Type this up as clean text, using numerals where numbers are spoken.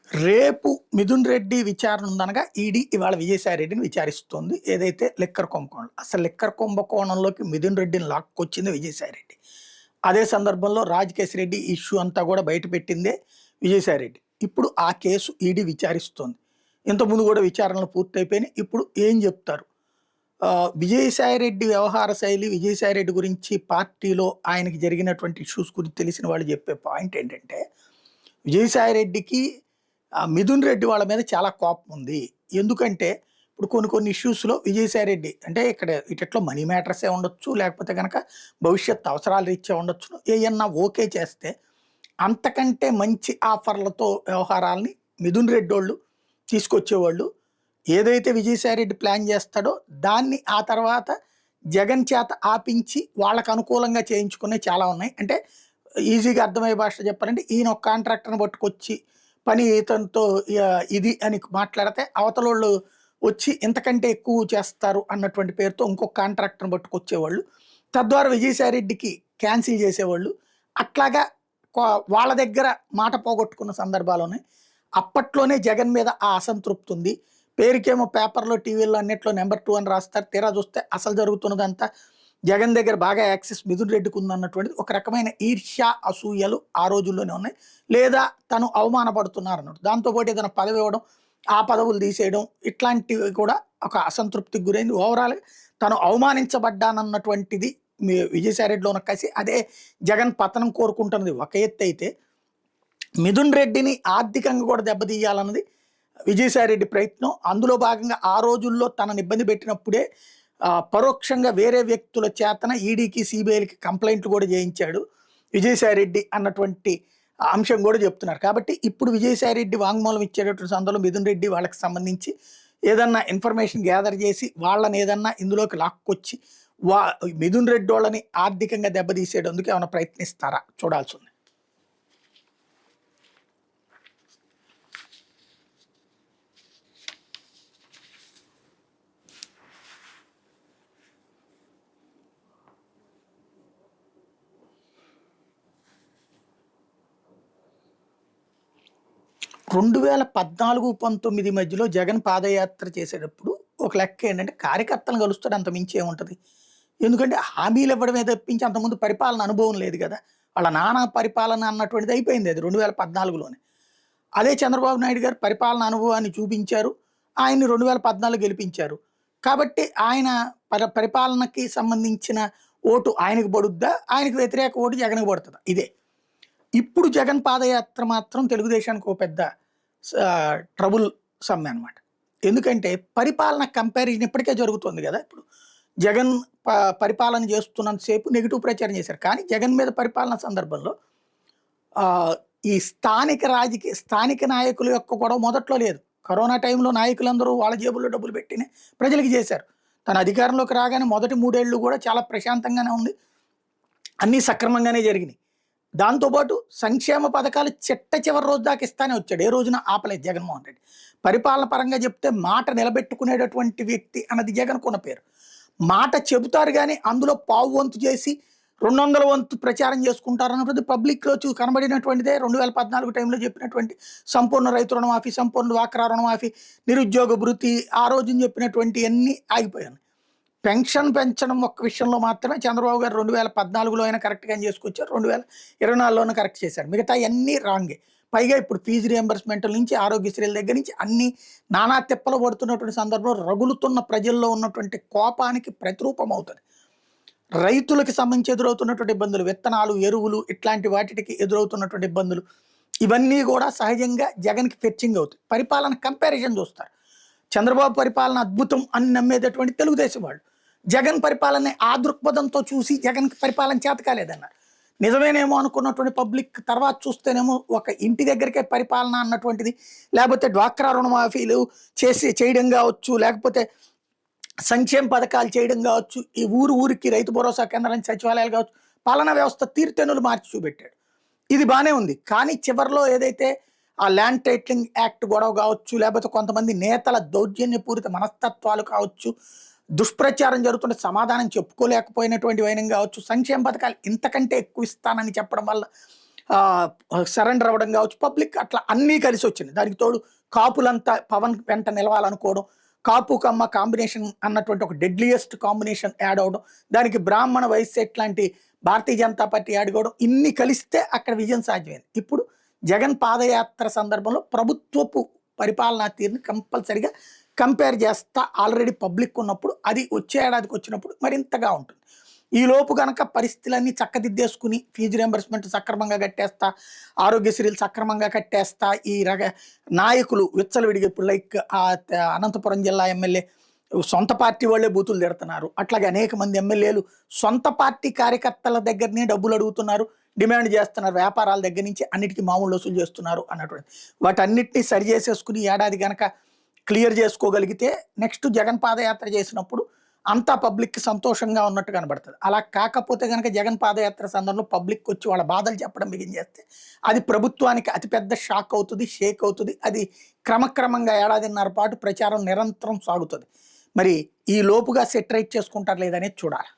రేపు మిథున్ రెడ్డి విచారణ ఉందనగా ఈడీ ఇవాళ విజయసాయి రెడ్డిని విచారిస్తోంది. ఏదైతే లిక్కర్ కుంభకోణం. అసలు లిక్కర్ కుంభకోణంలోకి మిథున్ రెడ్డిని లాక్కొచ్చింది విజయసాయి రెడ్డి. అదే సందర్భంలో రాజకేశ్ రెడ్డి ఇష్యూ అంతా కూడా బయటపెట్టిందే విజయసాయి రెడ్డి. ఇప్పుడు ఆ కేసు ఈడీ విచారిస్తోంది. ఇంతకుముందు కూడా విచారణలు పూర్తయిపోయినాయి. ఇప్పుడు ఏం చెప్తారు? విజయసాయి రెడ్డి వ్యవహార శైలి, విజయసాయి రెడ్డి గురించి పార్టీలో ఆయనకి జరిగినటువంటి ఇష్యూస్ గురించి తెలిసిన వాళ్ళు చెప్పే పాయింట్ ఏంటంటే, విజయసాయి రెడ్డికి మిథున్ రెడ్డి వాళ్ళ మీద చాలా కోపం ఉంది. ఎందుకంటే ఇప్పుడు కొన్ని కొన్ని ఇష్యూస్‌లో విజయసాయి రెడ్డి అంటే ఇక్కడ ఇటట్లో మనీ మ్యాటర్సే ఉండొచ్చు. లేకపోతే గనక భవిష్యత్ అవసరాల రీత్యా ఉండొచ్చును. ఏయన్నా ఓకే చేస్తే అంతకంటే మంచి ఆఫర్‌లతో వ్యవహారాల్ని మిథున్ రెడ్డోళ్ళు తీసుకొచ్చేవాళ్ళు. ఏదైతే విజయసాయి రెడ్డి ప్లాన్ చేస్తాడో దాన్ని ఆ తర్వాత జగన్ చేత ఆపించి వాళ్ళకి అనుకూలంగా చేయించుకునేవి చాలా ఉన్నాయి. అంటే ఈజీగా అర్థమయ్యే భాషలో చెప్పాలంటే ఈయన ఒక కాంట్రాక్టర్‌ని పట్టుకొచ్చి పని ఇతనితో ఇది అని మాట్లాడితే అవతలోళ్ళు వచ్చి ఇంతకంటే ఎక్కువ చేస్తారు అన్నటువంటి పేరుతో ఇంకొక కాంట్రాక్టర్ని పట్టుకొచ్చేవాళ్ళు. తద్వారా విజయసాయి రెడ్డికి క్యాన్సిల్ చేసేవాళ్ళు. అట్లాగా వాళ్ళ దగ్గర మాట పోగొట్టుకున్న సందర్భాలు ఉన్నాయి. అప్పట్లోనే జగన్ మీద ఆ అసంతృప్తి ఉంది. పేరుకేమో పేపర్‌లో, టీవీల్లో అన్నిట్లో నెంబర్ 2 అని రాస్తారు. తీరా చూస్తే అసలు జరుగుతున్నదంతా జగన్ దగ్గర బాగా యాక్సెస్ మిథున్ రెడ్డికి ఉందన్నటువంటిది ఒక రకమైన ఈర్ష్య, అసూయలు ఆ రోజుల్లోనే ఉన్నాయి. లేదా తను అవమానపడుతున్నారన్నట్టు. దాంతోపాటు ఏదైనా పదవి ఇవ్వడం, ఆ పదవులు తీసేయడం ఇట్లాంటివి కూడా ఒక అసంతృప్తికి గురైంది. ఓవరాల్‌గా తను అవమానించబడ్డానన్నటువంటిది విజయసాయి రెడ్డిలో ఉన్న కసి. అదే జగన్ పతనం కోరుకుంటున్నది ఒక ఎత్తైతే, మిథున్ రెడ్డిని ఆర్థికంగా కూడా దెబ్బతీయాలన్నది విజయసాయి రెడ్డి ప్రయత్నం. అందులో భాగంగా ఆ రోజుల్లో తనని ఇబ్బంది పెట్టినప్పుడే పరోక్షంగా వేరే వ్యక్తుల చేతన ఈడీకి, సిబిఐలకి కంప్లైంట్లు కూడా చేయించాడు విజయసాయి రెడ్డి అన్నటువంటి అంశం కూడా చెప్తున్నారు. కాబట్టి ఇప్పుడు విజయసాయి రెడ్డి వాంగ్మూలం ఇచ్చేటటువంటి సందర్భంలో మిథున్ రెడ్డి వాళ్ళకి సంబంధించి ఏదన్నా ఇన్ఫర్మేషన్ గ్యాదర్ చేసి వాళ్ళని ఏదన్నా ఇందులోకి లాక్కొచ్చి మిథున్ రెడ్డి వాళ్ళని ఆర్థికంగా దెబ్బతీసేటందుకు ఏమైనా ప్రయత్నిస్తారా చూడాల్సి ఉంది. 2014-19 మధ్యలో జగన్ పాదయాత్ర చేసేటప్పుడు ఒక లెక్క ఏంటంటే కార్యకర్తలను కలుస్తాడు, అంత మించి ఏముంటుంది. ఎందుకంటే హామీలు ఇవ్వడమే తప్పించి అంతకుముందు పరిపాలన అనుభవం లేదు కదా. వాళ్ళ నాన్న పరిపాలన అన్నటువంటిది అయిపోయింది అది 2014లోనే. అదే చంద్రబాబు నాయుడు గారు పరిపాలన అనుభవాన్ని చూపించారు. ఆయన్ని 2014 గెలిపించారు. కాబట్టి ఆయన పరిపాలనకి సంబంధించిన ఓటు ఆయనకు పడుద్దా, ఆయనకు వ్యతిరేక ఓటు జగన్‌కి పడుతుందా? ఇదే. ఇప్పుడు జగన్ పాదయాత్ర మాత్రం తెలుగుదేశానికి ఒక పెద్ద ట్రబుల్ సమ్మె అనమాట. ఎందుకంటే పరిపాలన కంపారిజన్ ఇప్పటికే జరుగుతుంది కదా. ఇప్పుడు జగన్ పరిపాలన చేస్తున్నంత సేపు నెగిటివ్ ప్రచారం చేశారు. కానీ జగన్ మీద పరిపాలన సందర్భంలో ఈ స్థానిక నాయకుల యొక్క గొడవ మొదట్లో లేదు. కరోనా టైంలో నాయకులందరూ వాళ్ళ జేబుల్లో డబ్బులు పెట్టినే ప్రజలకు చేశారు. తన అధికారంలోకి రాగానే మొదటి 3 ఏళ్ళు కూడా చాలా ప్రశాంతంగానే ఉంది. అన్నీ సక్రమంగానే జరిగినాయి. దాంతోపాటు సంక్షేమ పథకాలు చివరి రోజు దాకా ఇస్తానే వచ్చాడు. ఏ రోజున ఆపలేదు జగన్మోహన్ రెడ్డి. పరిపాలన పరంగా చెప్తే మాట నిలబెట్టుకునేటటువంటి వ్యక్తి అన్నది జగన్కున్న పేరు. మాట చెబుతారు కానీ అందులో పావు వంతు చేసి 200 వంతు ప్రచారం చేసుకుంటారు అన్నది పబ్లిక్లో కనబడినటువంటిదే. 2014 టైంలో చెప్పినటువంటి సంపూర్ణ రైతు రుణమాఫీ, సంపూర్ణ డ్వాక్రా రుణమాఫీ, నిరుద్యోగ భృతి, ఆ రోజున చెప్పినటువంటి అన్నీ ఆగిపోయాను. పెన్షన్ పెంచడం ఒక్క విషయంలో మాత్రమే చంద్రబాబు గారు 2014లో అయినా కరెక్ట్‌గానే చేసుకొచ్చారు. 2024లోనే కరెక్ట్ చేశారు. మిగతా అన్నీ రాంగే. పైగా ఇప్పుడు ఫీజు రియంబర్స్‌మెంట్‌ల నుంచి, ఆరోగ్యశ్రీల దగ్గర నుంచి అన్నీ నానా తిప్పలు పడుతున్నటువంటి సందర్భంలో రగులుతున్న ప్రజల్లో ఉన్నటువంటి కోపానికి ప్రతిరూపం అవుతుంది. రైతులకు సంబంధించి ఎదురవుతున్నటువంటి ఇబ్బందులు, విత్తనాలు, ఎరువులు ఇట్లాంటి వాటికి ఎదురవుతున్నటువంటి ఇబ్బందులు ఇవన్నీ కూడా సహజంగా జగన్‌కి ఫెచ్చింగ్ అవుతాయి. పరిపాలన కంపారిజన్ చూస్తారు. చంద్రబాబు పరిపాలన అద్భుతం అని నమ్మేటటువంటి తెలుగుదేశం వాళ్ళు జగన్ పరిపాలన ఆ దృక్పథంతో చూసి జగన్కి పరిపాలన చేత కాలేదన్నారు. నిజమేనేమో అనుకున్నటువంటి పబ్లిక్ తర్వాత చూస్తేనేమో ఒక ఇంటి దగ్గరికే పరిపాలన అన్నటువంటిది, లేకపోతే డ్వాక్రా రుణమాఫీలు చేయడం కావచ్చు, లేకపోతే సంక్షేమ పథకాలు చేయడం కావచ్చు, ఈ ఊరికి రైతు భరోసా కేంద్రానికి సచివాలయాలు కావచ్చు, పాలనా వ్యవస్థ తీరుతెన్నులు మార్చి చూపెట్టాడు. ఇది బాగానే ఉంది. కానీ చివరిలో ఏదైతే ఆ ల్యాండ్ టైటిలింగ్ యాక్ట్ గొడవ కావచ్చు, లేకపోతే కొంతమంది నేతల దౌర్జన్యపూరిత మనస్తత్వాలు కావచ్చు, దుష్ప్రచారం జరుగుతుంటే సమాధానం చెప్పుకోలేకపోయినటువంటి వైనం కావచ్చు, సంక్షేమ పథకాలు ఇంతకంటే ఎక్కువ ఇస్తానని చెప్పడం వల్ల సరెండర్ అవ్వడం కావచ్చు, పబ్లిక్ అట్లా అన్నీ కలిసి వచ్చింది. దానికి తోడు కాపులంతా పవన్ వెంట నిలవాలనుకోవడం, కాపు కమ్మ కాంబినేషన్ అన్నటువంటి ఒక డెడ్లియెస్ట్ కాంబినేషన్ యాడ్ అవ్వడం, దానికి బ్రాహ్మణ వైశ్య లాంటి భారతీయ జనతా పార్టీ యాడ్ అవ్వడం, ఇన్ని కలిస్తే అక్కడ విజయం సాధ్యమైంది. ఇప్పుడు జగన్ పాదయాత్ర సందర్భంలో ప్రభుత్వపు పరిపాలనా తీరుని కంపల్సరిగా కంపేర్ చేస్తా ఆల్రెడీ పబ్లిక్ ఉన్నప్పుడు, అది వచ్చే ఏడాదికి వచ్చినప్పుడు మరింతగా ఉంటుంది. ఈ లోపు కనుక పరిస్థితులన్నీ చక్కదిద్దేసుకుని ఫీజు రియంబర్స్మెంట్ సక్రమంగా కట్టేస్తా, ఆరోగ్యశ్రీలు సక్రమంగా కట్టేస్తా, ఈ నాయకులు విచ్చలవిడిగా ఇప్పుడు లైక్ అనంతపురం జిల్లా ఎమ్మెల్యే సొంత పార్టీ వాళ్ళే బూతులు తిడుతున్నారు, అట్లాగే అనేక మంది ఎమ్మెల్యేలు సొంత పార్టీ కార్యకర్తల దగ్గరనే డబ్బులు అడుగుతున్నారు, డిమాండ్ చేస్తున్నారు, వ్యాపారాల దగ్గర నుంచి అన్నిటికీ మామూలు వసూలు చేస్తున్నారు అన్నటువంటి వాటన్నిటిని సరి చేసేసుకుని ఏడాది కనుక క్లియర్ చేసుకోగలిగితే నెక్స్ట్ జగన్ పాదయాత్ర చేసినప్పుడు అంతా పబ్లిక్ సంతోషంగా ఉన్నట్టు కనబడుతుంది. అలా కాకపోతే కనుక జగన్ పాదయాత్ర సందర్భంలో పబ్లిక్ వచ్చి వాళ్ళ బాధలు చెప్పడం బిగించేస్తే అది ప్రభుత్వానికి అతిపెద్ద షాక్ అవుతుంది, షేక్ అవుతుంది. అది క్రమక్రమంగా ఏడాదిన్నర పాటు ప్రచారం నిరంతరం సాగుతుంది. మరి ఈ లోపుగా సెటరైట్ చేసుకుంటారు లేదనేది చూడాలి.